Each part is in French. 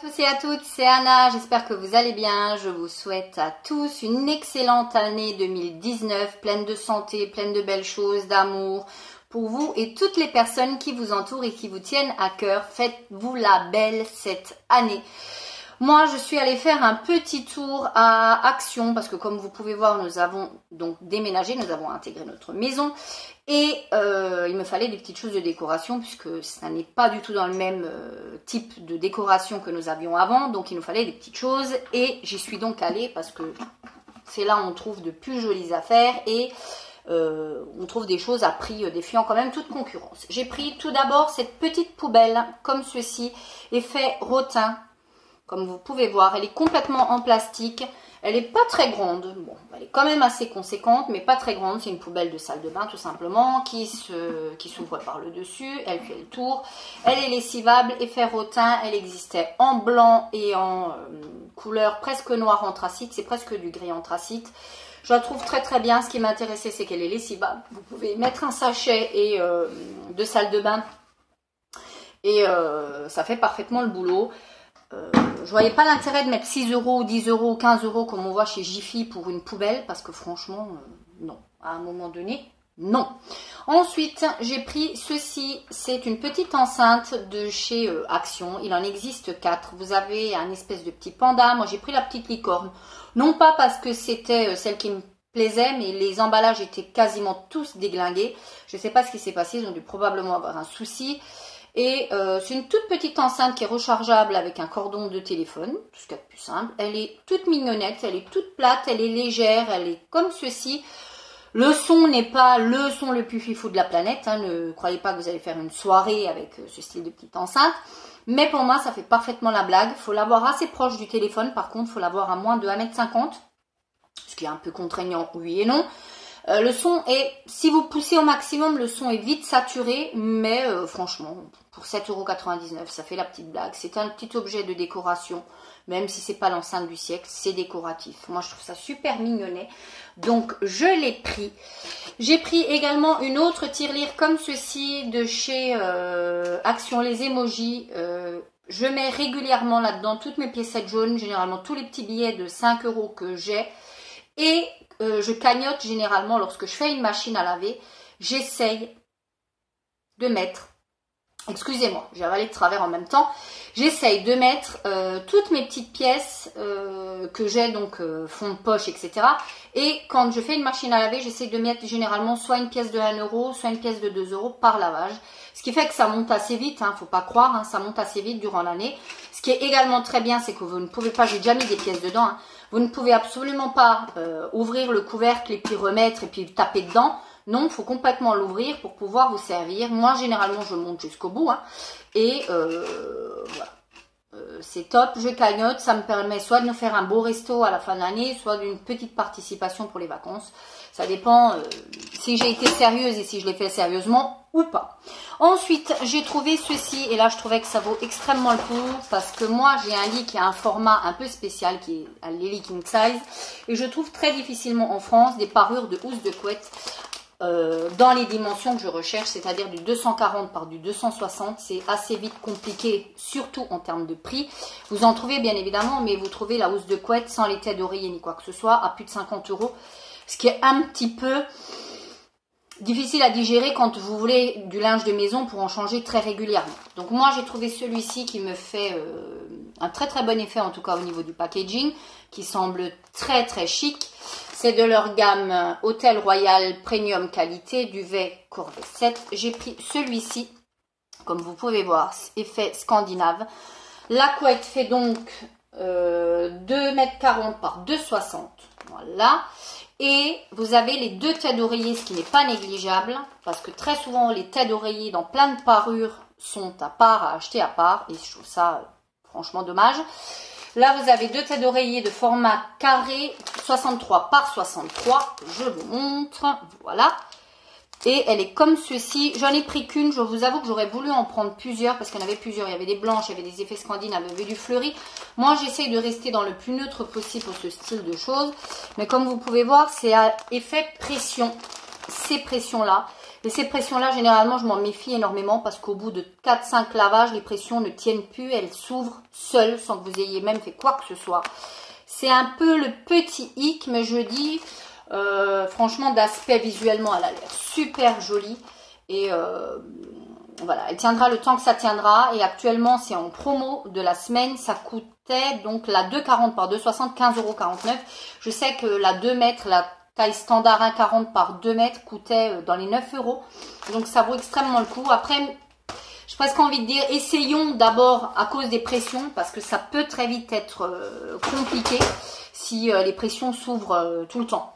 À tous et à toutes, c'est Anna, j'espère que vous allez bien. Je vous souhaite à tous une excellente année 2019, pleine de santé, pleine de belles choses, d'amour pour vous et toutes les personnes qui vous entourent et qui vous tiennent à cœur. Faites-vous la belle cette année. Moi, je suis allée faire un petit tour à Action parce que comme vous pouvez voir, nous avons donc déménagé, nous avons intégré notre maison et il me fallait des petites choses de décoration puisque ça n'est pas du tout dans le même type de décoration que nous avions avant. Donc, il nous fallait des petites choses et j'y suis donc allée parce que c'est là où on trouve de plus jolies affaires et on trouve des choses à prix défiant quand même toute concurrence. J'ai pris tout d'abord cette petite poubelle comme ceci, effet rotin. Comme vous pouvez voir, elle est complètement en plastique. Elle n'est pas très grande. Bon, elle est quand même assez conséquente, mais pas très grande. C'est une poubelle de salle de bain, tout simplement, qui s'ouvre par le dessus. Elle fait le tour. Elle est lessivable, effet rotin. Elle existait en blanc et en couleur presque noire anthracite. C'est presque du gris anthracite. Je la trouve très très bien. Ce qui m'intéressait, c'est qu'elle est lessivable. Vous pouvez mettre un sachet de salle de bain et ça fait parfaitement le boulot. Je voyais pas l'intérêt de mettre 6 €, 10 €, 15 € comme on voit chez Jiffy pour une poubelle parce que franchement, non. À un moment donné, non. Ensuite, j'ai pris ceci. C'est une petite enceinte de chez Action. Il en existe 4. Vous avez un espèce de petit panda. Moi, j'ai pris la petite licorne. Non pas parce que c'était celle qui me plaisait, mais les emballages étaient quasiment tous déglingués. Je ne sais pas ce qui s'est passé. Ils ont dû probablement avoir un souci. Et c'est une toute petite enceinte qui est rechargeable avec un cordon de téléphone, tout ce qu'il y a de plus simple. Elle est toute mignonnette, elle est toute plate, elle est légère, elle est comme ceci. Le son n'est pas le son le plus fifou de la planète, hein. Ne croyez pas que vous allez faire une soirée avec ce style de petite enceinte. Mais pour moi, ça fait parfaitement la blague. Il faut l'avoir assez proche du téléphone, par contre, il faut l'avoir à moins de 1,50 m. Ce qui est un peu contraignant, oui et non. Le son est, si vous poussez au maximum, le son est vite saturé, mais franchement, pour 7,99 €, ça fait la petite blague. C'est un petit objet de décoration, même si c'est pas l'enceinte du siècle, c'est décoratif. Moi, je trouve ça super mignonnet, donc je l'ai pris. J'ai pris également une autre tirelire comme ceci de chez Action, les emojis. Je mets régulièrement là-dedans toutes mes piécettes jaunes, généralement tous les petits billets de 5 € que j'ai. Et je cagnotte généralement lorsque je fais une machine à laver. J'essaye de mettre, excusez-moi, j'ai avalé de travers en même temps. J'essaye de mettre toutes mes petites pièces que j'ai, donc fond de poche, etc. Et quand je fais une machine à laver, j'essaye de mettre généralement soit une pièce de 1 €, soit une pièce de 2 € par lavage. Ce qui fait que ça monte assez vite, hein, faut pas croire, hein, ça monte assez vite durant l'année. Ce qui est également très bien, c'est que vous ne pouvez pas, j'ai déjà mis des pièces dedans, hein, vous ne pouvez absolument pas ouvrir le couvercle et puis remettre et puis taper dedans. Non, il faut complètement l'ouvrir pour pouvoir vous servir. Moi, généralement, je monte jusqu'au bout. Hein, et voilà. C'est top, je cagnotte. Ça me permet soit de me faire un beau resto à la fin de l'année, soit d'une petite participation pour les vacances. Ça dépend si j'ai été sérieuse et si je l'ai fait sérieusement ou pas. Ensuite, j'ai trouvé ceci. Et là, je trouvais que ça vaut extrêmement le coup. Parce que moi, j'ai un lit qui a un format un peu spécial, qui est un lit king size. Et je trouve très difficilement en France des parures de housse de couette dans les dimensions que je recherche, c'est-à-dire du 240 par du 260, c'est assez vite compliqué, surtout en termes de prix. Vous en trouvez bien évidemment, mais vous trouvez la housse de couette sans les têtes d'oreiller ni quoi que ce soit à plus de 50 €, ce qui est un petit peu difficile à digérer quand vous voulez du linge de maison pour en changer très régulièrement. Donc moi j'ai trouvé celui-ci qui me fait un très très bon effet, en tout cas au niveau du packaging, qui semble très très chic. C'est de leur gamme Hôtel Royal Premium Qualité, duvet Corvée 7. J'ai pris celui-ci, comme vous pouvez voir, effet scandinave. La couette fait donc 2,40 m par 2,60 m. Voilà. Et vous avez les 2 têtes d'oreiller, ce qui n'est pas négligeable, parce que très souvent les têtes d'oreiller dans plein de parures sont à part, à acheter à part, et je trouve ça franchement dommage. Là, vous avez 2 têtes d'oreiller de format carré, 63 par 63. Je vous montre. Voilà. Et elle est comme ceci. J'en ai pris qu'une. Je vous avoue que j'aurais voulu en prendre plusieurs parce qu'il y en avait plusieurs. Il y avait des blanches, il y avait des effets scandinaves, il y avait du fleuri. Moi, j'essaye de rester dans le plus neutre possible pour ce style de choses. Mais comme vous pouvez voir, c'est à effet pression. Ces pressions-là. Et ces pressions-là, généralement, je m'en méfie énormément parce qu'au bout de 4-5 lavages, les pressions ne tiennent plus. Elles s'ouvrent seules sans que vous ayez même fait quoi que ce soit. C'est un peu le petit hic, mais je dis, franchement, d'aspect visuellement, elle a l'air super jolie. Et voilà, elle tiendra le temps que ça tiendra. Et actuellement, c'est en promo de la semaine. Ça coûtait donc la 2,40 par 2,60, 15,49 €. Je sais que la 2 mètres, la taille standard 1,40 par 2 mètres coûtait dans les 9 €. Donc ça vaut extrêmement le coup. Après, j'ai presque envie de dire, essayons d'abord à cause des pressions, parce que ça peut très vite être compliqué si les pressions s'ouvrent tout le temps.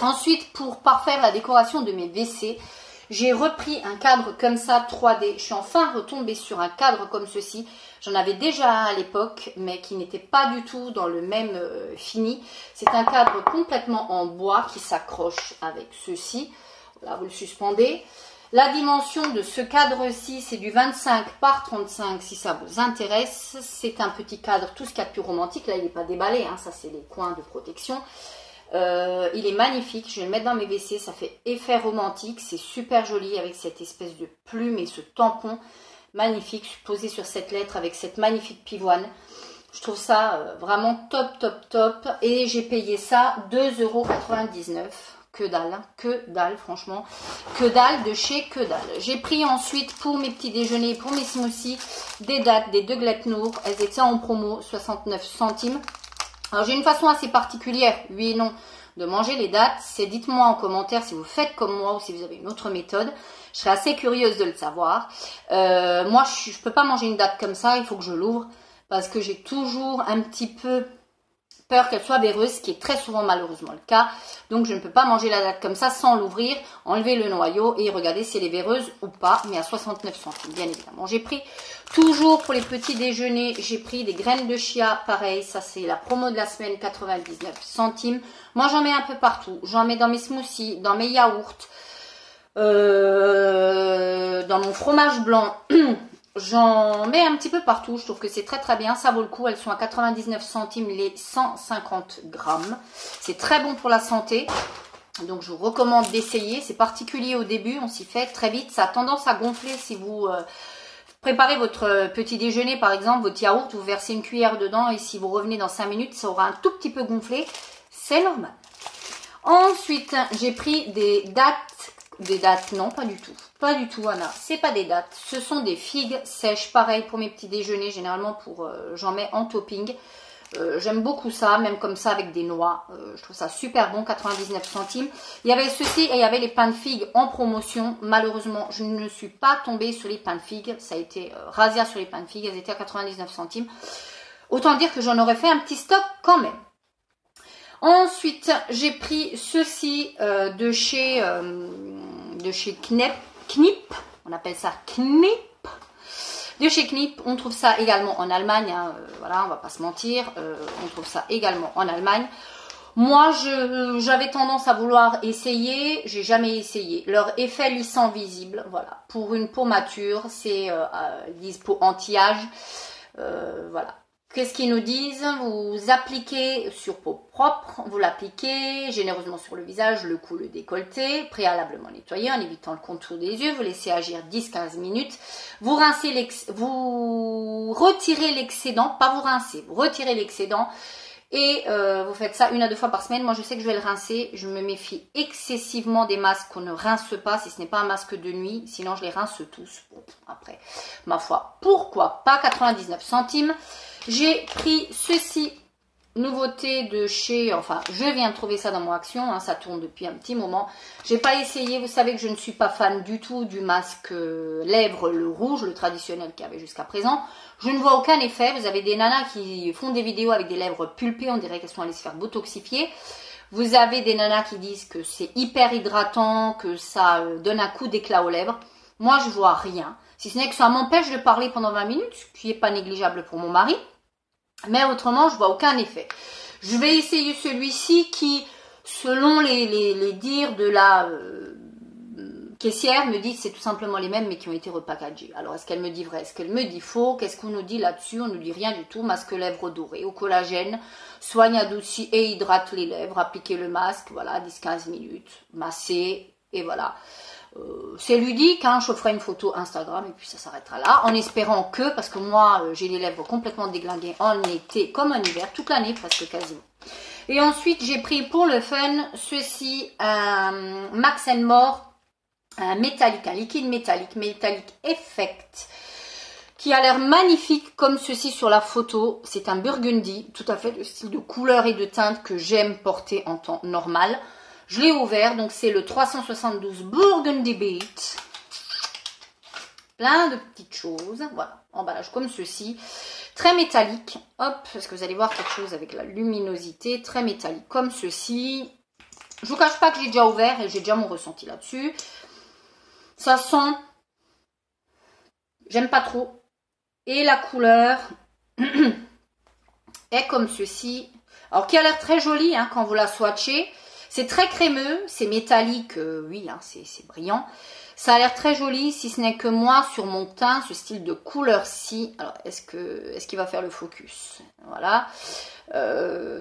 Ensuite, pour parfaire la décoration de mes WC, j'ai repris un cadre comme ça 3D. Je suis enfin retombée sur un cadre comme ceci. J'en avais déjà un à l'époque, mais qui n'était pas du tout dans le même fini. C'est un cadre complètement en bois qui s'accroche avec ceci. Voilà, vous le suspendez. La dimension de ce cadre-ci, c'est du 25 par 35 si ça vous intéresse. C'est un petit cadre, tout ce qu'il y a de plus romantique. Là, il n'est pas déballé, hein. Ça c'est les coins de protection. Il est magnifique, je vais le mettre dans mes WC, ça fait effet romantique, c'est super joli avec cette espèce de plume et ce tampon magnifique posé sur cette lettre avec cette magnifique pivoine. Je trouve ça vraiment top, top, top. Et j'ai payé ça 2,99 €. Que dalle, franchement. Que dalle de chez Que dalle. J'ai pris ensuite pour mes petits déjeuners, pour mes smoothies, des dattes, des deux Gletnour. Elles étaient en promo, 69 centimes. Alors j'ai une façon assez particulière, oui et non, de manger les dattes. C'est dites-moi en commentaire si vous faites comme moi ou si vous avez une autre méthode. Je serais assez curieuse de le savoir. Moi, je ne peux pas manger une date comme ça, il faut que je l'ouvre. Parce que j'ai toujours un petit peu peur qu'elle soit véreuse, ce qui est très souvent malheureusement le cas. Donc je ne peux pas manger la date comme ça sans l'ouvrir, enlever le noyau et regarder si elle est véreuse ou pas. Mais à 69 centimes, bien évidemment. J'ai pris, toujours pour les petits déjeuners, j'ai pris des graines de chia. Pareil, ça c'est la promo de la semaine, 99 centimes. Moi j'en mets un peu partout. J'en mets dans mes smoothies, dans mes yaourts, dans mon fromage blanc. J'en mets un petit peu partout, je trouve que c'est très très bien, ça vaut le coup. Elles sont à 99 centimes les 150 grammes. C'est très bon pour la santé, donc je vous recommande d'essayer. C'est particulier au début, on s'y fait très vite. Ça a tendance à gonfler si vous préparez votre petit déjeuner, par exemple, votre yaourt, vous versez une cuillère dedans et si vous revenez dans 5 minutes, ça aura un tout petit peu gonflé. C'est normal. Ensuite, j'ai pris des dattes. Des dattes, non, pas du tout. Pas du tout, Anna. C'est pas des dattes. Ce sont des figues sèches. Pareil pour mes petits déjeuners. Généralement, j'en mets en topping. J'aime beaucoup ça, même comme ça avec des noix. Je trouve ça super bon, 99 centimes. Il y avait ceci et il y avait les pains de figues en promotion. Malheureusement, je ne suis pas tombée sur les pains de figues. Ça a été razzia sur les pains de figues. Elles étaient à 99 centimes. Autant dire que j'en aurais fait un petit stock quand même. Ensuite, j'ai pris ceci de chez Knip. On appelle ça Knip. De chez Knip, on trouve ça également en Allemagne. Hein, voilà, on va pas se mentir. On trouve ça également en Allemagne. Moi, j'avais tendance à vouloir essayer. J'ai jamais essayé. Leur effet lissant visible, voilà. Pour une peau mature, c'est ils disent peau anti-âge. Voilà. Qu'est-ce qu'ils nous disent? Vous appliquez sur peau propre, vous l'appliquez généreusement sur le visage, le cou, le décolleté, préalablement nettoyé en évitant le contour des yeux, vous laissez agir 10-15 minutes, vous rincez vous retirez l'excédent, pas vous rincez, vous retirez l'excédent et vous faites ça 1 à 2 fois par semaine. Moi je sais que je vais le rincer, je me méfie excessivement des masques qu'on ne rince pas si ce n'est pas un masque de nuit, sinon je les rince tous. Bon, après, ma foi, pourquoi pas, 99 centimes. J'ai pris ceci, nouveauté de chez, enfin je viens de trouver ça dans mon action, hein, ça tourne depuis un petit moment. J'ai pas essayé, vous savez que je ne suis pas fan du tout du masque lèvres, le rouge, le traditionnel qu'il y avait jusqu'à présent. Je ne vois aucun effet, vous avez des nanas qui font des vidéos avec des lèvres pulpées, on dirait qu'elles sont allées se faire botoxifier. Vous avez des nanas qui disent que c'est hyper hydratant, que ça donne un coup d'éclat aux lèvres. Moi je vois rien, si ce n'est que ça m'empêche de parler pendant 20 minutes, ce qui n'est pas négligeable pour mon mari. Mais autrement, je vois aucun effet. Je vais essayer celui-ci qui, selon les dires de la caissière, me dit que c'est tout simplement les mêmes mais qui ont été repackagés. Alors, est-ce qu'elle me dit vrai? Est-ce qu'elle me dit faux? Qu'est-ce qu'on nous dit là-dessus? On ne nous dit rien du tout. Masque lèvres doré au collagène. Soigne, adoucit et hydrate les lèvres. Appliquez le masque, voilà, 10-15 minutes. Massez et voilà. C'est ludique, hein, je ferai une photo Instagram et puis ça s'arrêtera là, en espérant que, parce que moi j'ai les lèvres complètement déglinguées en été comme en hiver, toute l'année presque quasiment. Et ensuite j'ai pris pour le fun ceci, un Max More, un métallique, un liquide métallique, métallique effect, qui a l'air magnifique comme ceci sur la photo. C'est un burgundy, tout à fait le style de couleur et de teinte que j'aime porter en temps normal. Je l'ai ouvert, donc c'est le 372 Burgundy Beat. Plein de petites choses, voilà, emballage comme ceci. Très métallique, hop, parce que vous allez voir quelque chose avec la luminosité, très métallique comme ceci. Je vous cache pas que j'ai déjà ouvert et j'ai déjà mon ressenti là-dessus. Ça sent, j'aime pas trop. Et la couleur est comme ceci. Alors qui a l'air très jolie hein, quand vous la swatchez. C'est très crémeux, c'est métallique, oui, hein, c'est brillant. Ça a l'air très joli, si ce n'est que moi, sur mon teint, ce style de couleur-ci. Alors, est-ce qu'il va faire le focus? Voilà.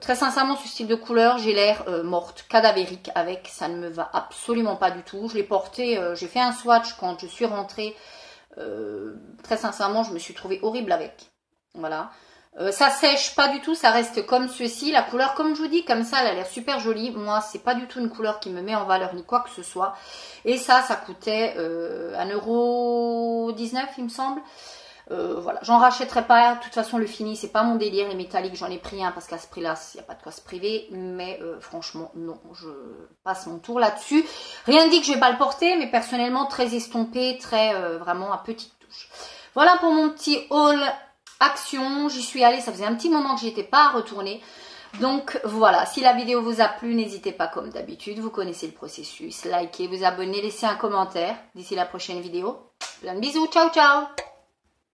Très sincèrement, ce style de couleur, j'ai l'air morte, cadavérique avec. Ça ne me va absolument pas du tout. Je l'ai porté, j'ai fait un swatch quand je suis rentrée. Très sincèrement, je me suis trouvée horrible avec. Voilà. Ça sèche pas du tout, ça reste comme ceci. La couleur, comme je vous dis, comme ça, elle a l'air super jolie. Moi, c'est pas du tout une couleur qui me met en valeur ni quoi que ce soit. Et ça coûtait 1,19 €, il me semble. Voilà, j'en rachèterai pas. De toute façon, le fini, c'est pas mon délire. Les métalliques, j'en ai pris un parce qu'à ce prix-là, il n'y a pas de quoi se priver. Mais franchement, non, je passe mon tour là-dessus. Rien ne dit que je vais pas le porter, mais personnellement, très estompé, très vraiment à petite touche. Voilà pour mon petit haul action. J'y suis allée, ça faisait un petit moment que j'y étais pas retournée. Donc voilà, si la vidéo vous a plu, n'hésitez pas comme d'habitude, vous connaissez le processus. Likez, vous abonnez, laissez un commentaire. D'ici la prochaine vidéo, plein de bisous, ciao ciao.